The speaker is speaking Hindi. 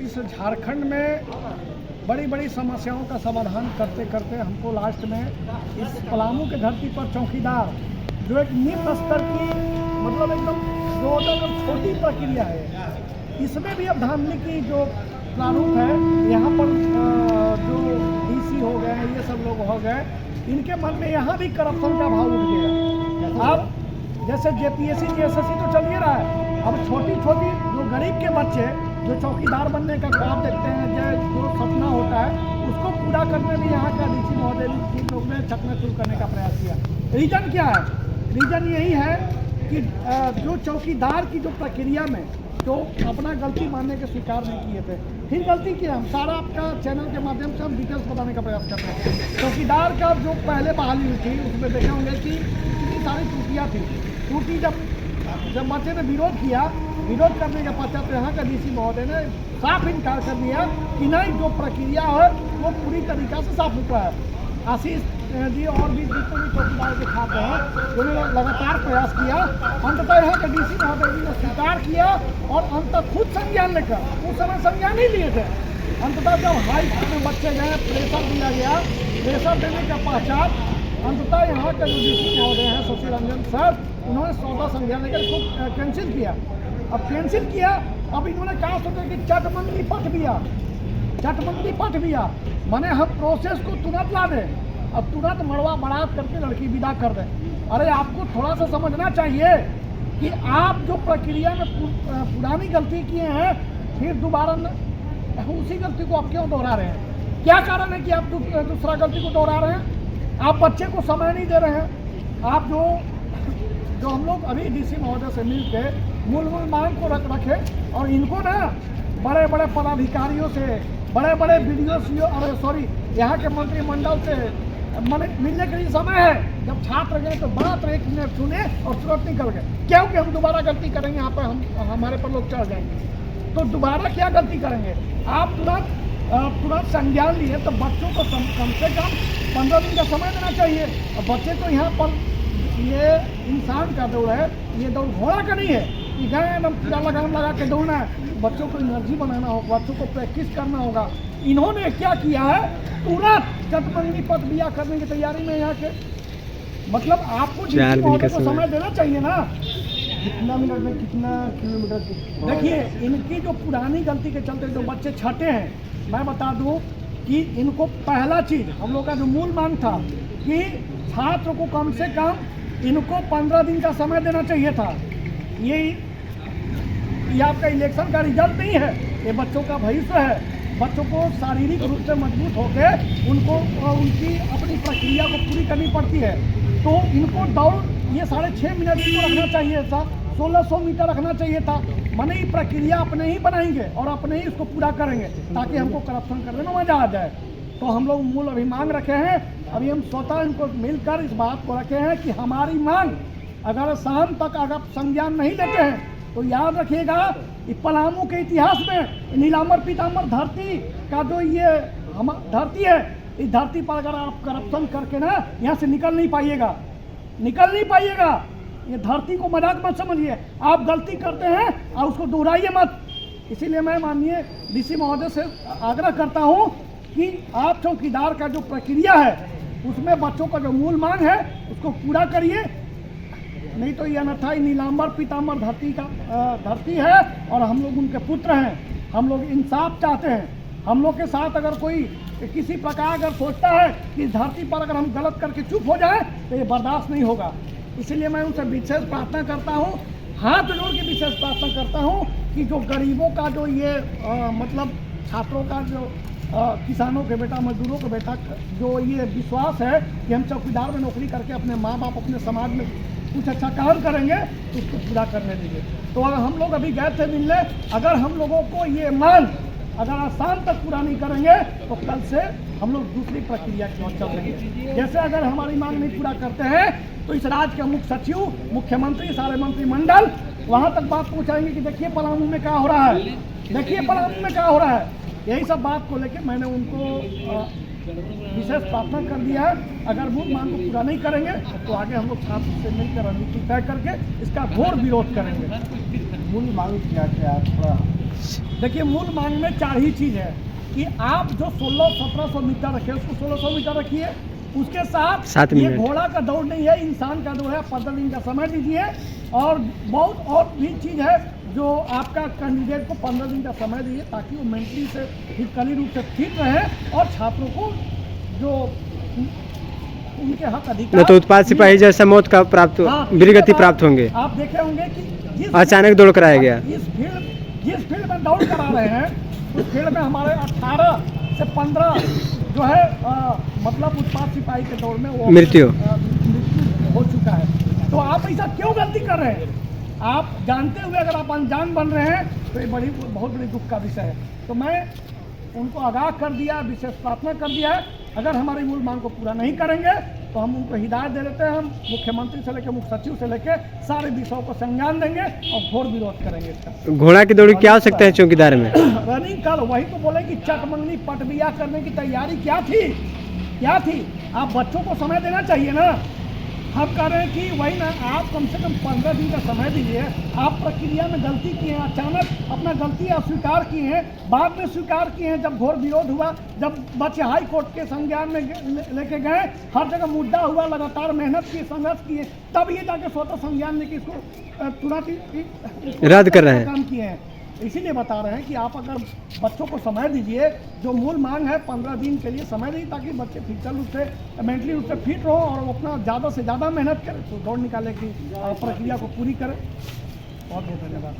इस झारखंड में बड़ी बड़ी समस्याओं का समाधान करते करते हमको लास्ट में इस पलामू के धरती पर चौकीदार जो एक निम्न स्तर की मतलब एकदम छोटी प्रक्रिया है, इसमें भी अब धांधली की जो प्रारूप है यहाँ पर जो डीसी हो गए ये सब लोग हो गए, इनके मन में यहाँ भी करप्शन का भाव उठ गया। अब जैसे जेपीएससी जीएसएससी तो चल ही रहा है, अब छोटी छोटी जो गरीब के बच्चे जो चौकीदार बनने का ख्वाब देखते हैं, जो सपना होता है उसको पूरा करने में यहाँ का डीसी महोदय की लोग ने चकनाचूर करने का प्रयास किया। रीजन क्या है? रीजन यही है कि जो चौकीदार की जो प्रक्रिया में तो अपना गलती मानने के स्वीकार नहीं किए थे, फिर गलती किया। हम सारा आपका चैनल के माध्यम से हम डिटेल्स बताने का प्रयास कर रहे हैं। चौकीदार का जो पहले बहाली हुई थी उसमें देखे होंगे कि कितनी सारी त्रुटियाँ थी। त्रुटि जब बच्चे ने विरोध किया, विरोध करने के पश्चात यहाँ का डीसी महोदय ने साफ इनकार कर दिया कि नहीं, जो प्रक्रिया है वो पूरी तरीक़ा से साफ सुथरा है। आशीष जी और भी जितने भी चौकीदार के छात्र हैं उन्होंने लगातार प्रयास किया, अंततः यहाँ के डीसी महोदय जी ने स्वीकार किया और अंत खुद संज्ञान लेकर, उस समय संज्ञान नहीं लिए थे, अंततः जब हाई कोर्ट में बच्चे गए, प्रेशर दिया गया, प्रेशर देने के पश्चात अंततः यहाँ के जो डीसी महोदय हैं शशि रंजन सर, उन्होंने 14 संज्ञान लेकर इसको कैंसिल किया। अब कैंसिल किया, अब इन्होंने कहा सोचा कि चटमंदी पट दिया, चटमंदी पट दिया माने हम प्रोसेस को तुरंत ला दें, अब तुरंत मड़वा बारात करके लड़की विदा कर दें। अरे आपको थोड़ा सा समझना चाहिए कि आप जो प्रक्रिया में पुरानी गलती किए हैं फिर दोबारा उसी गलती को आप क्यों दोहरा रहे हैं? क्या कारण है कि आप दूसरा गलती को दोहरा रहे हैं? आप बच्चे को समय नहीं दे रहे हैं। आप जो हम लोग अभी डीसी महोदय से मिल के मूल मांग को रखे और इनको ना बड़े बड़े पदाधिकारियों से, बड़े बड़े बीडीओ सीओ और सॉरी यहाँ के मंत्रिमंडल से मिलने के लिए समय है। जब छात्र गए तो बात 1 मिनट सुने और तुरंत निकल गए, क्योंकि हम दोबारा गलती करेंगे यहाँ पर हम हमारे पर लोग चढ़ जाएंगे। तो दोबारा क्या गलती करेंगे? आप तुरंत संज्ञान लिए तो बच्चों को कम से कम 15 दिन का समय देना चाहिए। और बच्चे तो यहाँ पर ये इंसान का दौड़ है, ये दौड़ घोड़ा का नहीं है कि गए एकदम पूरा लगाम लगा के दौड़ना है। बच्चों को एनर्जी बनाना होगा, बच्चों को प्रैक्टिस करना होगा। इन्होंने क्या किया है, तुरंत चटमंदी पट दिया करने की तैयारी में यहाँ के, मतलब आपको समय देना चाहिए ना, कितना मिनट में कितना किलोमीटर। देखिए इनकी जो पुरानी गलती के चलते जो बच्चे छटे हैं, मैं बता दूं कि इनको पहला चीज़ हम लोग का जो मूल मांग था कि छात्र को कम से कम इनको 15 दिन का समय देना चाहिए था। ये आपका इलेक्शन का रिजल्ट नहीं है, ये बच्चों का भविष्य है। बच्चों को शारीरिक रूप से मजबूत होकर उनको उनकी अपनी प्रक्रिया को पूरी करनी पड़ती है। तो इनको दौड़ ये 6.5 मिनट को रखना चाहिए था, 1600 मीटर रखना चाहिए था। माने ये प्रक्रिया अपने ही बनाएंगे और अपने ही इसको पूरा करेंगे ताकि हमको करप्शन करने में मजा आ जाए। तो हम लोग मूल अभी मांग रखे हैं, अभी हम स्वतः इनको मिलकर इस बात को रखे हैं कि हमारी मांग अगर शाम तक अगर संज्ञान नहीं लेते हैं तो याद रखिएगा इस पलामू के इतिहास में नीलांबर पीतांबर धरती का जो ये हम धरती है, इस धरती पर अगर आप करप्शन करके ना यहाँ से निकल नहीं पाइएगा। ये धरती को मजाक मत समझिए, आप गलती करते हैं और उसको दोहराइए मत। इसीलिए मैं माननीय डीसी महोदय से आग्रह करता हूँ कि आप चौकीदार का जो प्रक्रिया है उसमें बच्चों का जो मूल मांग है उसको पूरा करिए, नहीं तो ये अन्यथा नीलांबर पीतांबर धरती है और हम लोग उनके पुत्र हैं। हम लोग इंसाफ चाहते हैं। हम लोग के साथ अगर कोई किसी प्रकार अगर सोचता है कि धरती पर अगर हम गलत करके चुप हो जाए तो ये बर्दाश्त नहीं होगा। इसलिए मैं उनसे विशेष प्रार्थना करता हूँ, हाथ जोड़ के विशेष प्रार्थना करता हूँ कि जो गरीबों का जो ये मतलब छात्रों का जो किसानों के बेटा, मजदूरों के बेटा जो ये विश्वास है कि हम चौकीदार में नौकरी करके अपने माँ बाप, अपने समाज में कुछ अच्छा काम करेंगे तो उसको पूरा करने दीजिए। तो अगर हम लोग अभी गए थे मिलने, अगर हम लोगों को ये मांग अगर आसान तक पूरा नहीं करेंगे तो कल से हम लोग दूसरी प्रक्रिया की ओर चल रहे हैं। जैसे अगर हमारी मांग नहीं पूरा करते हैं तो इस राज्य के मुख्य सचिव, मुख्यमंत्री, सारे मंत्रिमंडल वहाँ तक बात पहुँचाएंगे कि देखिए पलामू में क्या हो रहा है, देखिए पलामू में क्या हो रहा है। यही सब बात को लेकर मैंने उनको विशेष प्रार्थना कर दिया है। अगर मूल मांग को पूरा नहीं करेंगे तो आगे हम लोग छात्र से मिलकर रणनीति तय करके इसका घोर विरोध करेंगे। मूल मांग क्या क्या थोड़ा देखिए मूल मांग में 4 ही चीज़ है कि आप जो 1600-1700 मीटर रखे उसको 1600 मीटर रखिए, उसके साथ 7 ये मिनट। घोड़ा का दौड़ नहीं है, इंसान का दौड़ है। 15 दिन का समय दीजिए और बहुत और भी चीज़ है जो आपका कैंडिडेट को 15 दिन का समय दीजिए ताकि वो मेंटली से फिजिकली रूप से फिट रहे और छात्रों को जो उनके हक अधिकार न तो उत्पाद सिपाही जैसा मौत का प्राप्त हाँ, वीरगति प्राप्त होंगे। आप देखे होंगे कि अचानक दौड़ कराया गया। जिस फील्ड में दौड़ करा रहे हैं उस फील्ड में हमारे 18 से 15 जो है मतलब उत्पाद सिपाही के दौड़ में वो मृत्यु हो चुका है। तो आप ऐसा क्यों गलती कर रहे हैं? आप जानते हुए अगर आप अनजान बन रहे हैं तो ये बहुत बड़ी दुख का विषय है। तो मैं उनको आगाह कर दिया, विशेष प्रार्थना कर दिया है। अगर हमारी मूल मांग को पूरा नहीं करेंगे तो हम उनको हिदायत दे देते हैं, हम मुख्यमंत्री से लेकर मुख्य सचिव से लेकर सारे विषयों को संज्ञान देंगे और घोर विरोध करेंगे इसका। घोड़ा की दौड़ क्या हो सकता है चौकीदार में? रनिंग कर वही तो बोले कि चकमंगनी पटबिया करने की तैयारी क्या थी? आप बच्चों को समय देना चाहिए ना। हम कह रहे हैं कि वही ना, आप कम से कम 15 दिन का समय दीजिए। आप प्रक्रिया में गलती किए हैं, अचानक अपना गलती अस्वीकार किए हैं, बाद में स्वीकार किए हैं। जब घोर विरोध हुआ, जब बच्चे हाई कोर्ट के संज्ञान में लेके गए, हर जगह मुद्दा हुआ, लगातार मेहनत की, संघर्ष किए, तब ये जाके स्वतः संज्ञान लेके इसको तुरंत रद्द कर रहे हैं। काम किए हैं। इसीलिए बता रहे हैं कि आप अगर बच्चों को समय दीजिए, जो मूल मांग है 15 दिन के लिए समय दीजिए ताकि बच्चे फिजिकल रूप से मेंटली रूप से फिट रहो और वो अपना ज़्यादा से ज़्यादा मेहनत करें तो दौड़ निकालने की प्रक्रिया को पूरी करें। बहुत बहुत धन्यवाद।